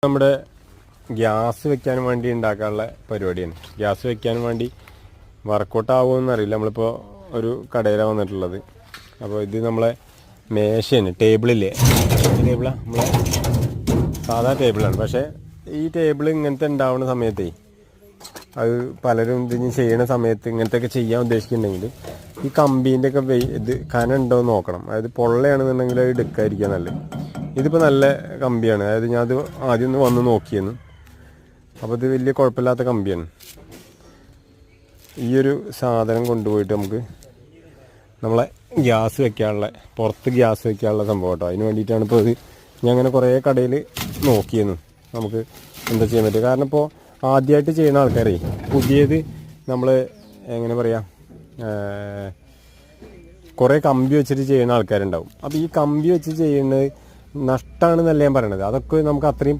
നമ്മുടെ ഗ്യാസ് വെക്കാൻ വേണ്ടി ഉണ്ടാക്കാനുള്ള പരിപാടിയാണ്. ഗ്യാസ് വെക്കാൻ വേണ്ടി വർക്കൗട്ട് ആവുമെന്ന് അറിയില്ല. നമ്മളിപ്പോൾ ഒരു കടയിലാണ് വന്നിട്ടുള്ളത്. അപ്പോൾ ഇത് നമ്മളെ മേശയാണ്, ടേബിളില്ലേ, ടേബിളാണ്, നമ്മളെ സാധാ ടേബിളാണ്. പക്ഷേ ഈ ടേബിൾ ഇങ്ങനത്തെ ഉണ്ടാവുന്ന സമയത്തേ അത് പലരും ഇതിന് ചെയ്യണ സമയത്ത് ഇങ്ങനത്തെയൊക്കെ ചെയ്യാൻ ഉദ്ദേശിക്കുന്നുണ്ടെങ്കിൽ ഈ കമ്പീൻ്റെ ഒക്കെ ഇത് കനം ഉണ്ടോ എന്ന് നോക്കണം. അതായത് പൊള്ളയാണെന്നുണ്ടെങ്കിൽ അത് എടുക്കാതിരിക്കുക നല്ലത്. ഇതിപ്പോൾ നല്ല കമ്പിയാണ്. അതായത് ഞാൻ അത് ആദ്യം ഒന്ന് വന്ന് നോക്കിയെന്ന്. അപ്പോൾ ഇത് വലിയ കുഴപ്പമില്ലാത്ത കമ്പിയാണ്. ഈ ഒരു സാധനം കൊണ്ടുപോയിട്ട് നമുക്ക് നമ്മളെ ഗ്യാസ് വെക്കാനുള്ള, പുറത്ത് ഗ്യാസ് വെക്കാനുള്ള സംഭവം കേട്ടോ. അതിന് വേണ്ടിയിട്ടാണ് ഇപ്പോൾ ഇത് ഞാൻ അങ്ങനെ കുറേ കടയിൽ നോക്കിയെന്ന് നമുക്ക് എന്താ ചെയ്യാൻ പറ്റുക. കാരണം ഇപ്പോൾ ആദ്യമായിട്ട് ചെയ്യുന്ന ആൾക്കാരെ പുതിയത് നമ്മൾ എങ്ങനെ പറയാം, കുറേ കമ്പി വെച്ചിട്ട് ചെയ്യുന്ന ആൾക്കാരുണ്ടാവും. അപ്പോൾ ഈ കമ്പി വെച്ച് ചെയ്യുന്നത് നഷ്ടമാണെന്നല്ല ഞാൻ പറയണത്. അതൊക്കെ നമുക്ക് അത്രയും